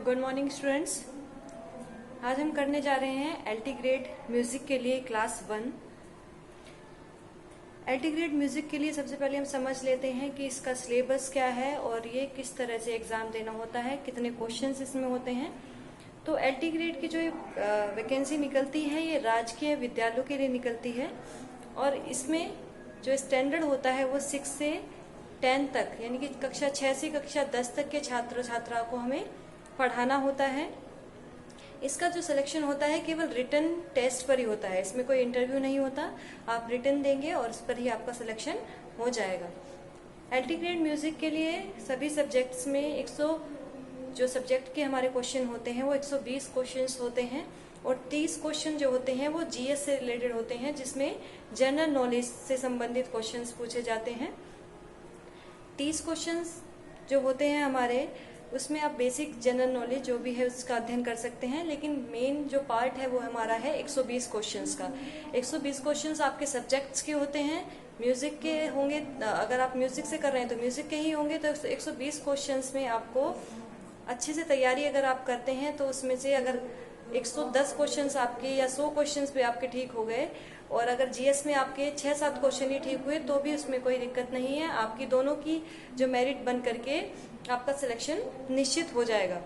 Good morning students. आज हम करने जा रहे हैं एलटी ग्रेड म्यूजिक के लिए क्लास 1। एलटी ग्रेड म्यूजिक के लिए सबसे पहले हम समझ लेते हैं कि इसका सिलेबस क्या है और ये किस तरह से एग्जाम देना होता है, कितने क्वेश्चंस इसमें होते हैं। तो एलटी ग्रेड की जो वैकेंसी निकलती है ये राजकीय विद्यालयों के लिए निकलती है और इसमें जो स्टैंडर्ड होता है वो 6 से 10 तक, यानी कि कक्षा 6 से कक्षा 10 तक के छात्र छात्राओं को हमें पढ़ाना होता है। इसका जो सिलेक्शन होता है केवल रिटन टेस्ट पर ही होता है, इसमें कोई इंटरव्यू नहीं होता। आप रिटन देंगे और उस पर ही आपका सिलेक्शन हो जाएगा। एलटी ग्रेड म्यूजिक के लिए सभी सब्जेक्ट्स में 100 जो सब्जेक्ट के हमारे क्वेश्चन होते हैं वो 120 क्वेश्चंस होते हैं और 30 क्वेश्चन जो होते हैं वो जीएस से रिलेटेड होते हैं, जिसमें जनरल नॉलेज से संबंधित क्वेश्चंस पूछे जाते हैं। 30 क्वेश्चंस जो होते हैं हमारे, उसमें आप बेसिक जनरल नॉलेज जो भी है उसका अध्ययन कर सकते हैं, लेकिन मेन जो पार्ट है वो हमारा है 120 क्वेश्चंस का। 120 क्वेश्चंस आपके सब्जेक्ट्स के होते हैं, म्यूजिक के होंगे। अगर आप म्यूजिक से कर रहे हैं तो म्यूजिक के ही होंगे। तो 120 क्वेश्चंस में आपको अच्छे से तैयारी अगर आप करते हैं तो उसमें से अगर 110 क्वेश्चंस आपके या 100 क्वेश्चंस भी आपके ठीक हो गए और अगर जीएस में आपके 6-7 क्वेश्चन ही ठीक हुए तो भी उसमें कोई दिक्कत नहीं है। आपकी दोनों की जो मेरिट बन करके आपका सिलेक्शन निश्चित हो जाएगा।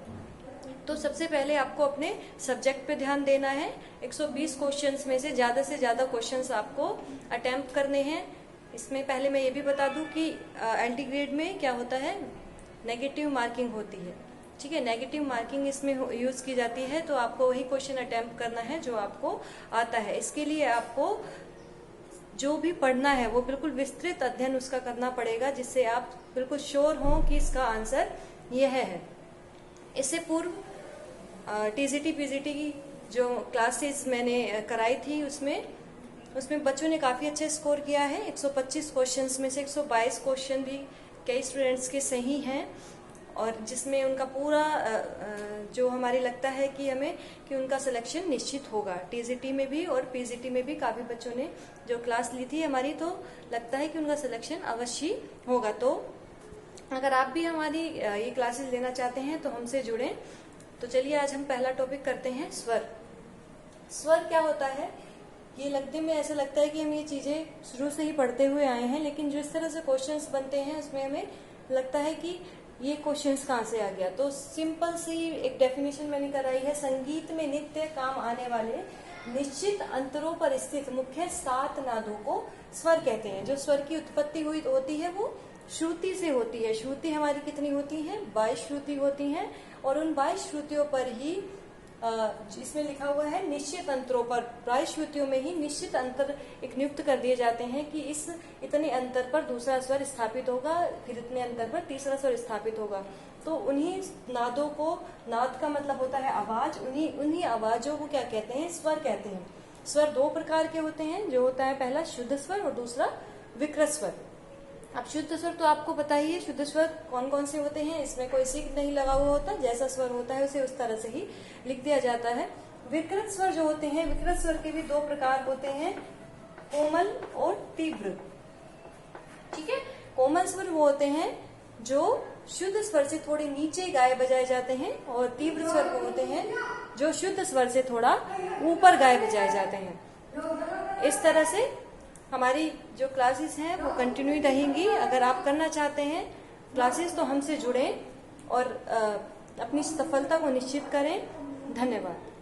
तो सबसे पहले आपको अपने सब्जेक्ट पे ध्यान देना है। 120 क्वेश्चंस में से ज्यादा क्वेश्चंस आपको अटेम्प्ट करने हैं। इसमें पहले मैं ये भी बता दूं कि एलटी ग्रेड में क्या होता है, नेगेटिव मार्किंग होती है। ठीक है, नेगेटिव मार्किंग इसमें यूज की जाती है। तो आपको वही क्वेश्चन अटेम्प्ट करना है जो आपको आता है। इसके लिए आपको जो भी पढ़ना है वो बिल्कुल विस्तृत अध्ययन उसका करना पड़ेगा, जिससे आप बिल्कुल श्योर हों कि इसका आंसर यह है। इससे पूर्व टीजीटी पीजीटी की जो क्लासेस मैंने कराई थी उसमें बच्चों ने काफी अच्छा स्कोर किया है। 125 क्वेश्चंस में से 122 क्वेश्चन भी कई स्टूडेंट्स के सही हैं और जिसमें उनका पूरा जो हमारे लगता है कि हमें कि उनका सिलेक्शन निश्चित होगा। टीजीटी में भी और पीजीटी में भी काफी बच्चों ने जो क्लास ली थी हमारी, तो लगता है कि उनका सिलेक्शन अवश्य होगा। तो अगर आप भी हमारी ये क्लासेस लेना चाहते हैं तो हमसे जुड़ें। तो चलिए आज हम पहला टॉपिक करते हैं, स्वर। स्वर क्या होता है, ये लगने में ऐसा लगता है कि हम ये चीजें शुरू से ही पढ़ते हुए आए हैं, लेकिन जो इस तरह से क्वेश्चंस बनते हैं उसमें हमें लगता है कि ये क्वेश्चंस कहाँ से आ गया। तो सिंपल सी एक डेफिनेशन मैंने कराई है। संगीत में नित्य काम आने वाले निश्चित अंतरों पर स्थित मुख्य 7 नादों को स्वर कहते हैं। जो स्वर की उत्पत्ति हुई होती है वो श्रुति से होती है। श्रुति हमारी कितनी होती है, 22 श्रुति होती हैं और उन 22 श्रुतियों पर ही इसमें लिखा हुआ है निश्चित अंतरों पर। 22 श्रुतियों में ही निश्चित अंतर एक नियुक्त कर दिए जाते हैं कि इस इतने अंतर पर दूसरा स्वर स्थापित होगा, फिर इतने अंतर पर तीसरा स्वर स्थापित होगा। तो उन्हीं नादों को, नाद का मतलब होता है आवाज, उन्हीं आवाजों को क्या कहते हैं, स्वर कहते हैं। स्वर 2 प्रकार के होते हैं, जो होता है पहला शुद्ध स्वर और दूसरा विकृत स्वर। अब शुद्ध स्वर तो आपको पता ही है, शुद्ध स्वर कौन कौन से होते हैं, इसमें कोई सिक नहीं लगा हुआ होता, जैसा स्वर होता है उसे उस तरह से ही लिख दिया जाता है। विकृत स्वर जो होते हैं, विकृत स्वर के भी 2 प्रकार होते हैं, कोमल और तीव्र। ठीक है, कोमल स्वर वो होते हैं जो शुद्ध स्वर से थोड़े नीचे गाए बजाए जाते हैं और तीव्र स्वर वो होते हैं जो शुद्ध स्वर से थोड़ा ऊपर गाए बजाए जाते हैं। इस तरह से हमारी जो क्लासेस हैं वो कंटिन्यू रहेंगी। अगर आप करना चाहते हैं क्लासेस तो हमसे जुड़ें और अपनी सफलता को निश्चित करें। धन्यवाद।